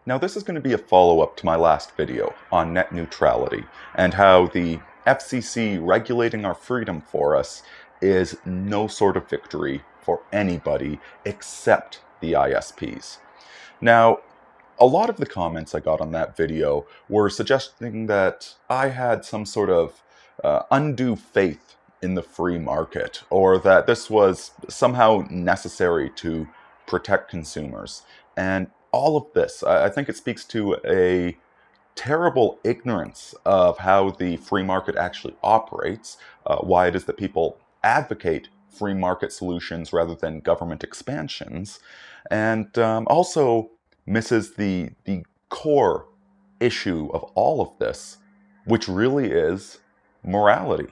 Now this is going to be a follow-up to my last video on net neutrality and how the FCC regulating our freedom for us is no sort of victory for anybody except the ISPs. Now, a lot of the comments I got on that video were suggesting that I had some sort of undue faith in the free market, or that this was somehow necessary to protect consumers. And all of this, I think it speaks to a terrible ignorance of how the free market actually operates, why it is that people advocate free market solutions rather than government expansions, and also misses the core issue of all of this, which really is morality.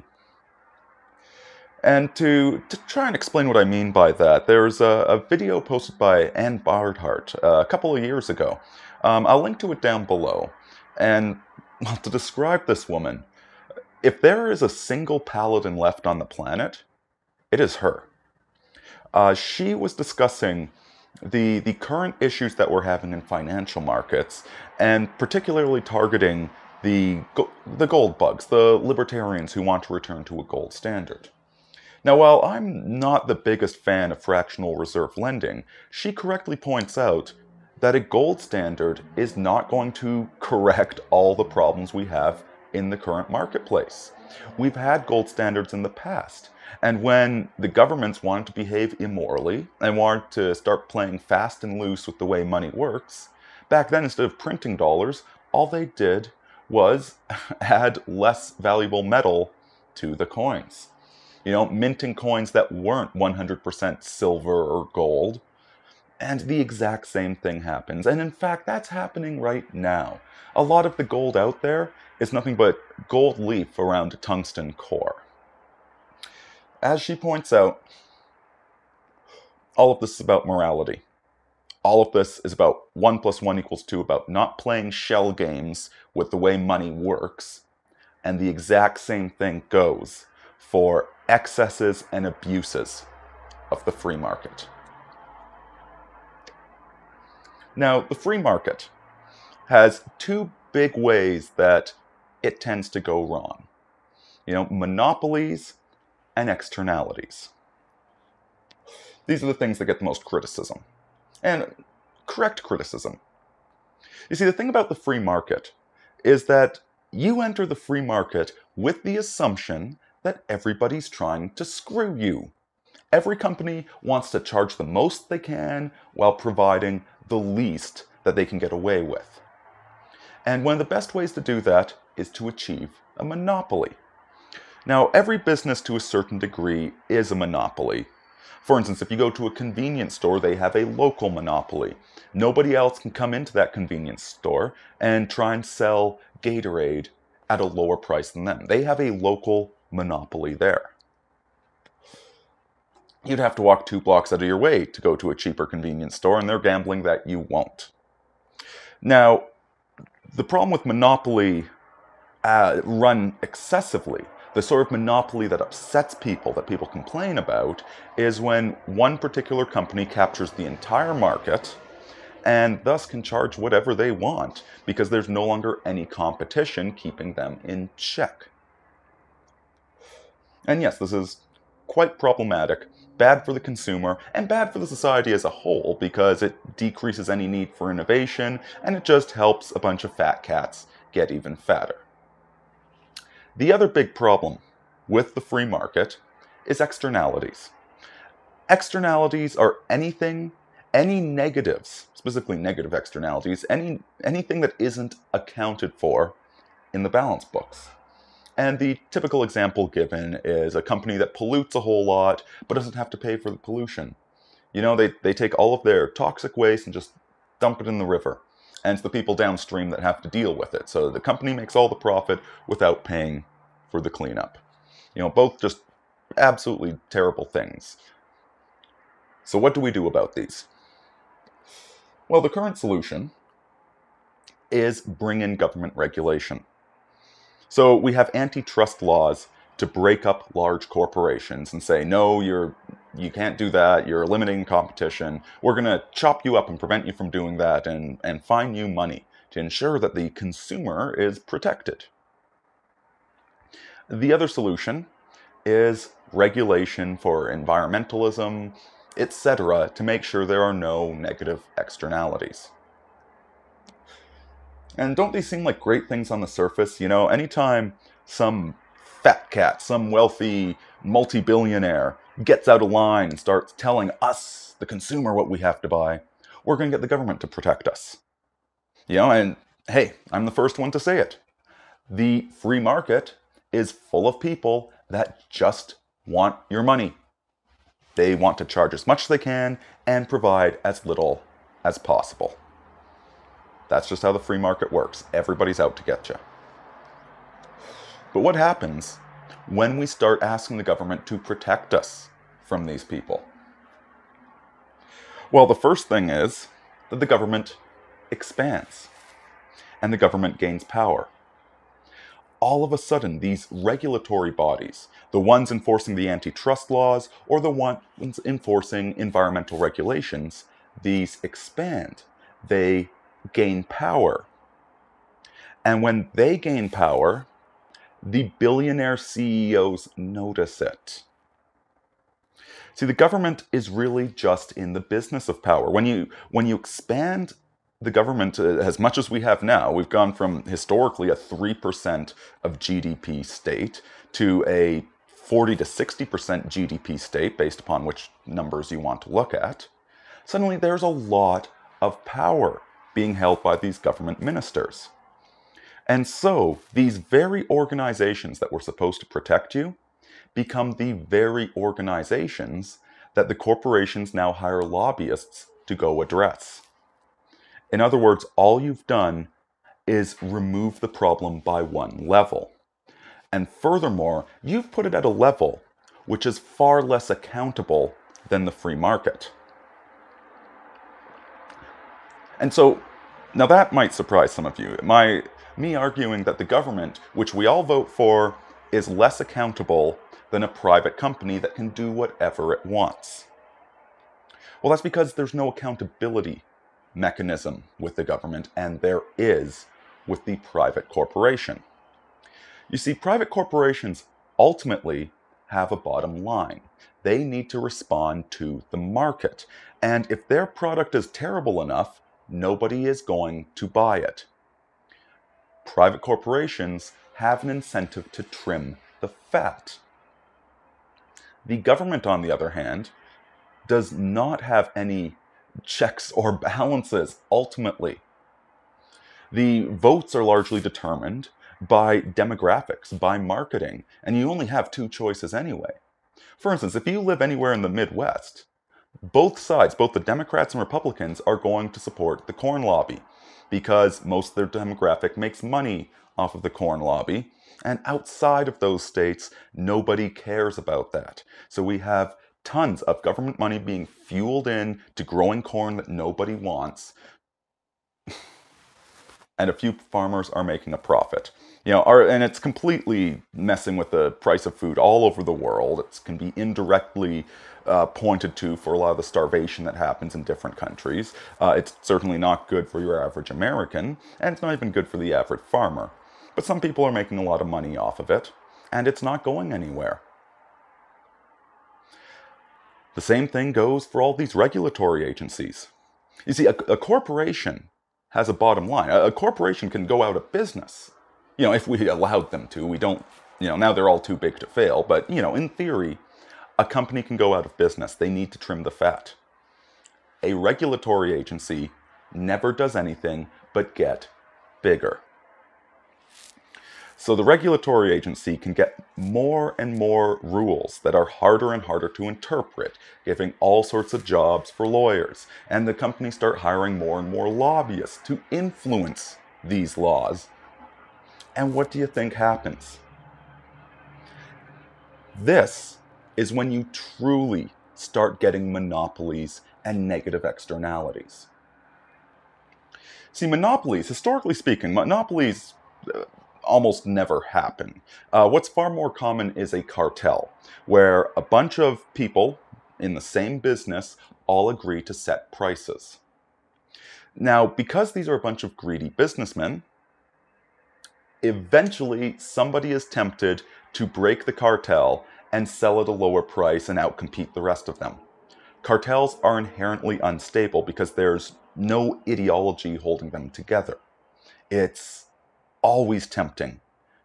And to try and explain what I mean by that, there's a video posted by Ann Barnhart a couple of years ago. I'll link to it down below. And well, to describe this woman, if there is a single paladin left on the planet, it is her. She was discussing the current issues that we're having in financial markets, and particularly targeting the gold bugs, the libertarians who want to return to a gold standard. Now, while I'm not the biggest fan of fractional reserve lending, she correctly points out that a gold standard is not going to correct all the problems we have in the current marketplace. We've had gold standards in the past, and when the governments wanted to behave immorally and wanted to start playing fast and loose with the way money works, back then instead of printing dollars, all they did was add less valuable metal to the coins. You know, minting coins that weren't 100% silver or gold. And the exact same thing happens. And in fact, that's happening right now. A lot of the gold out there is nothing but gold leaf around a tungsten core. As she points out, all of this is about morality. All of this is about 1 + 1 = 2, about not playing shell games with the way money works. And the exact same thing goes for excesses and abuses of the free market. Now, the free market has two big ways that it tends to go wrong. You know, monopolies and externalities. These are the things that get the most criticism. And correct criticism. You see, the thing about the free market is that you enter the free market with the assumption that everybody's trying to screw you. Every company wants to charge the most they can while providing the least that they can get away with. And one of the best ways to do that is to achieve a monopoly. Now, every business to a certain degree is a monopoly. For instance, if you go to a convenience store, they have a local monopoly. Nobody else can come into that convenience store and try and sell Gatorade at a lower price than them. They have a local monopoly there. You'd have to walk 2 blocks out of your way to go to a cheaper convenience store, and they're gambling that you won't. Now, the problem with monopoly run excessively, the sort of monopoly that upsets people, that people complain about, is when one particular company captures the entire market and thus can charge whatever they want because there's no longer any competition keeping them in check. And yes, this is quite problematic, bad for the consumer, and bad for the society as a whole because it decreases any need for innovation, and it just helps a bunch of fat cats get even fatter. The other big problem with the free market is externalities. Externalities are anything, any negatives, specifically negative externalities, anything that isn't accounted for in the balance books. And the typical example given is a company that pollutes a whole lot, but doesn't have to pay for the pollution. You know, they take all of their toxic waste and just dump it in the river. And it's the people downstream that have to deal with it. So the company makes all the profit without paying for the cleanup. You know, both just absolutely terrible things. So what do we do about these? Well, the current solution is bring in government regulation. So we have antitrust laws to break up large corporations and say, no, you're you can't do that, you're limiting competition, we're going to chop you up and prevent you from doing that and fine you money to ensure that the consumer is protected. The other solution is regulation for environmentalism, etc., to make sure there are no negative externalities. And don't these seem like great things on the surface? You know, anytime some fat cat, some wealthy multi-billionaire gets out of line and starts telling us, the consumer, what we have to buy, we're going to get the government to protect us. You know, and hey, I'm the first one to say it. The free market is full of people that just want your money. They want to charge as much as they can and provide as little as possible. That's just how the free market works. Everybody's out to get you. But what happens when we start asking the government to protect us from these people? Well, the first thing is that the government expands and the government gains power. All of a sudden, these regulatory bodies, the ones enforcing the antitrust laws or the ones enforcing environmental regulations, these expand. They gain power. And when they gain power, the billionaire CEOs notice it. See, the government is really just in the business of power. When you expand the government as much as we have now, we've gone from historically a 3% of GDP state to a 40 to 60% GDP state, based upon which numbers you want to look at. Suddenly there's a lot of power being held by these government ministers. And so these very organizations that were supposed to protect you become the very organizations that the corporations now hire lobbyists to go address. In other words, all you've done is remove the problem by one level. And furthermore, you've put it at a level which is far less accountable than the free market. And so, now that might surprise some of you. Me arguing that the government, which we all vote for, is less accountable than a private company that can do whatever it wants. Well, that's because there's no accountability mechanism with the government, and there is with the private corporation. You see, private corporations ultimately have a bottom line. They need to respond to the market. And if their product is terrible enough, nobody is going to buy it. Private corporations have an incentive to trim the fat. The government, on the other hand, does not have any checks or balances ultimately. The votes are largely determined by demographics, by marketing, and you only have two choices anyway. For instance, if you live anywhere in the Midwest, both sides, both the Democrats and Republicans, are going to support the corn lobby because most of their demographic makes money off of the corn lobby, and outside of those states, nobody cares about that. So we have tons of government money being fueled in to growing corn that nobody wants, and a few farmers are making a profit. You know, and it's completely messing with the price of food all over the world. It can be indirectly pointed to for a lot of the starvation that happens in different countries. It's certainly not good for your average American, and it's not even good for the average farmer. But some people are making a lot of money off of it, and it's not going anywhere. The same thing goes for all these regulatory agencies. You see, a corporation has a bottom line. A corporation can go out of business. You know, if we allowed them to. We don't, you know, now they're all too big to fail. But, you know, in theory, a company can go out of business. They need to trim the fat. A regulatory agency never does anything but get bigger. So the regulatory agency can get more and more rules that are harder and harder to interpret, giving all sorts of jobs for lawyers. And the companies start hiring more and more lobbyists to influence these laws. And what do you think happens? This is when you truly start getting monopolies and negative externalities. See, monopolies, historically speaking, monopolies almost never happen. What's far more common is a cartel, where a bunch of people in the same business all agree to set prices. Now, because these are a bunch of greedy businessmen, eventually somebody is tempted to break the cartel and sell at a lower price and outcompete the rest of them. Cartels are inherently unstable because there's no ideology holding them together. It's always tempting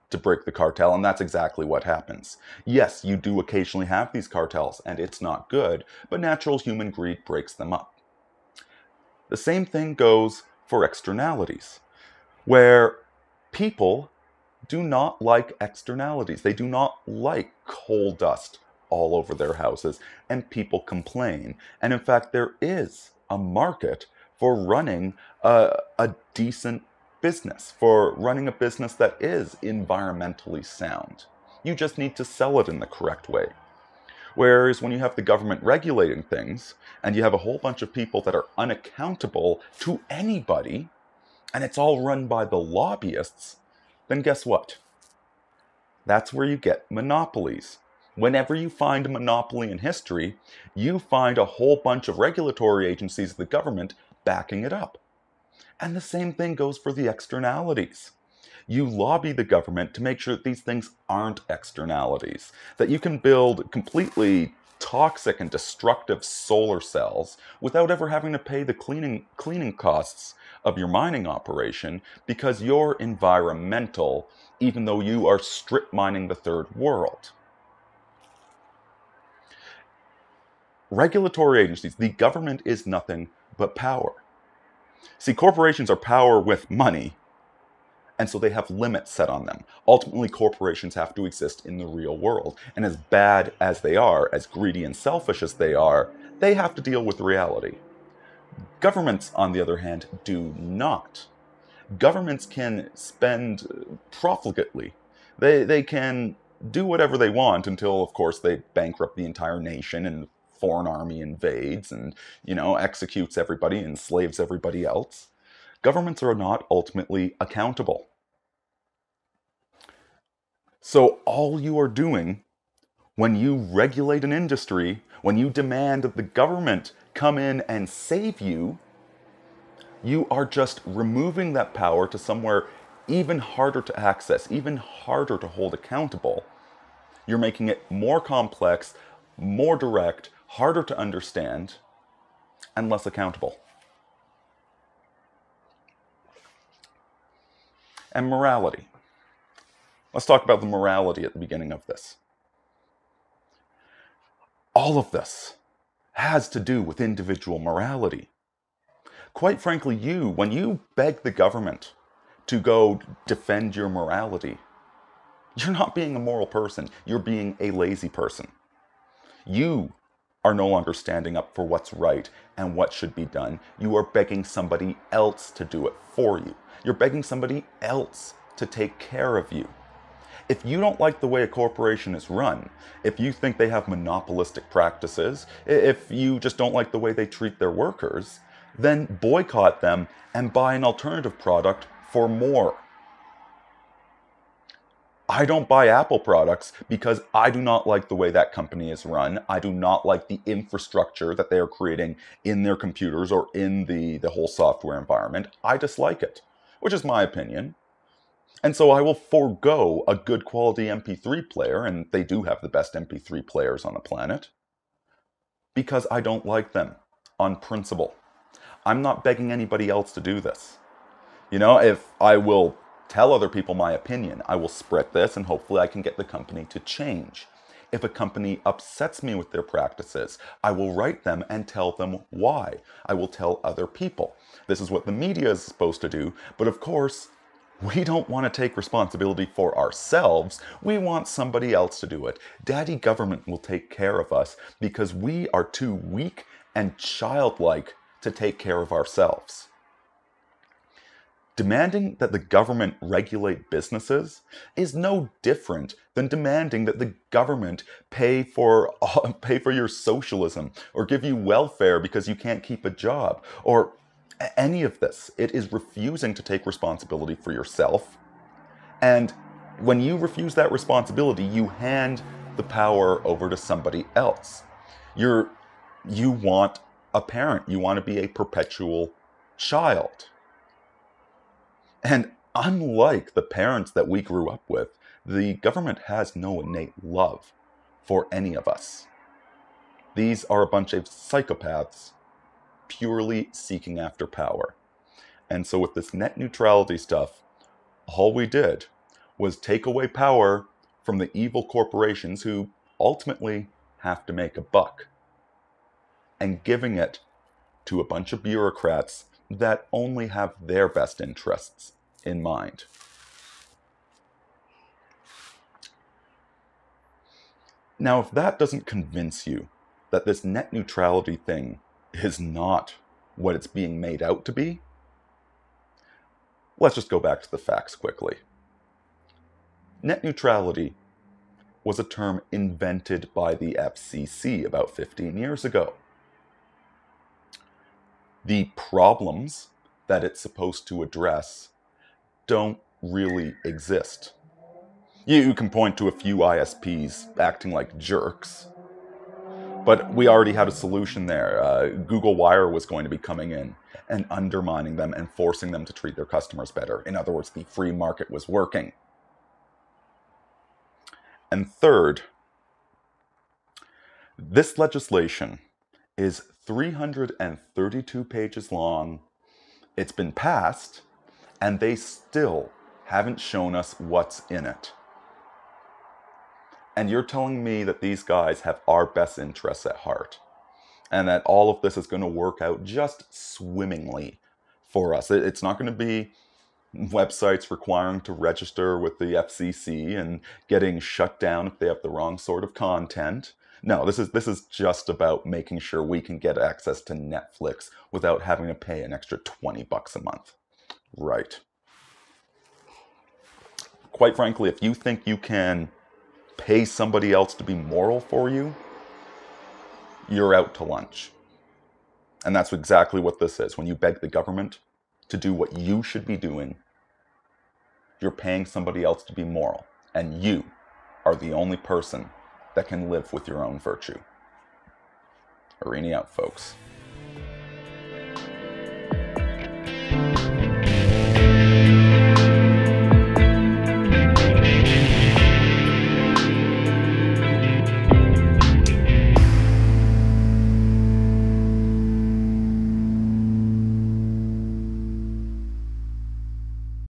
to break the cartel, and that's exactly what happens. Yes, you do occasionally have these cartels, and it's not good, but natural human greed breaks them up. The same thing goes for externalities, where people do not like externalities. They do not like coal dust all over their houses, and people complain. And in fact, there is a market for running a decent business, for running a business that is environmentally sound. You just need to sell it in the correct way. Whereas when you have the government regulating things, and you have a whole bunch of people that are unaccountable to anybody, and it's all run by the lobbyists, then guess what? That's where you get monopolies. Whenever you find a monopoly in history, you find a whole bunch of regulatory agencies of the government backing it up. And the same thing goes for the externalities. You lobby the government to make sure that these things aren't externalities, that you can build completely toxic and destructive solar cells without ever having to pay the cleaning costs of your mining operation because you're environmental, even though you are strip mining the third world. Regulatory agencies, the government is nothing but power. See, corporations are power with money, and so they have limits set on them. Ultimately, corporations have to exist in the real world. And as bad as they are, as greedy and selfish as they are, they have to deal with reality. Governments, on the other hand, do not. Governments can spend profligately. They can do whatever they want until, of course, they bankrupt the entire nation and foreign army invades and, executes everybody and enslaves everybody else. Governments are not ultimately accountable. So all you are doing when you regulate an industry, when you demand that the government come in and save you, you are just removing that power to somewhere even harder to access, even harder to hold accountable. You're making it more complex, more direct, harder to understand, and less accountable. And morality. Let's talk about the morality at the beginning of this. All of this has to do with individual morality. Quite frankly, when you beg the government to go defend your morality, you're not being a moral person, you're being a lazy person. You are no longer standing up for what's right and what should be done. You are begging somebody else to do it for you. You're begging somebody else to take care of you. If you don't like the way a corporation is run, if you think they have monopolistic practices, if you just don't like the way they treat their workers, then boycott them and buy an alternative product for more. I don't buy Apple products because I do not like the way that company is run. I do not like the infrastructure that they are creating in their computers or in the whole software environment. I dislike it, which is my opinion. And so I will forego a good quality MP3 player, and they do have the best MP3 players on the planet, because I don't like them on principle. I'm not begging anybody else to do this. If I will tell other people my opinion, I will spread this and hopefully I can get the company to change. If a company upsets me with their practices, I will write them and tell them why. I will tell other people. This is what the media is supposed to do, but of course, we don't want to take responsibility for ourselves. We want somebody else to do it. Daddy government will take care of us because we are too weak and childlike to take care of ourselves. Demanding that the government regulate businesses is no different than demanding that the government pay for your socialism or give you welfare because you can't keep a job or any of this. It is refusing to take responsibility for yourself. And when you refuse that responsibility, you hand the power over to somebody else. You're You want a parent. You want to be a perpetual child. And unlike the parents that we grew up with, the government has no innate love for any of us. These are a bunch of psychopaths purely seeking after power. And so with this net neutrality stuff, all we did was take away power from the evil corporations who ultimately have to make a buck, and giving it to a bunch of bureaucrats that only have their best interests in mind. Now, if that doesn't convince you that this net neutrality thing is not what it's being made out to be, let's just go back to the facts quickly. Net neutrality was a term invented by the FCC about 15 years ago. The problems that it's supposed to address don't really exist. You can point to a few ISPs acting like jerks, but we already had a solution there. Google Wire was going to be coming in and undermining them and forcing them to treat their customers better. In other words, the free market was working. And third, this legislation is 332 pages long. It's been passed, and they still haven't shown us what's in it. And you're telling me that these guys have our best interests at heart, and that all of this is going to work out just swimmingly for us. It's not going to be websites requiring to register with the FCC and getting shut down if they have the wrong sort of content. No, this is just about making sure we can get access to Netflix without having to pay an extra $20 a month. Right. Quite frankly, if you think you can pay somebody else to be moral for you, you're out to lunch. And that's exactly what this is. When you beg the government to do what you should be doing, you're paying somebody else to be moral. And you are the only person that can live with your own virtue. Arini out, folks.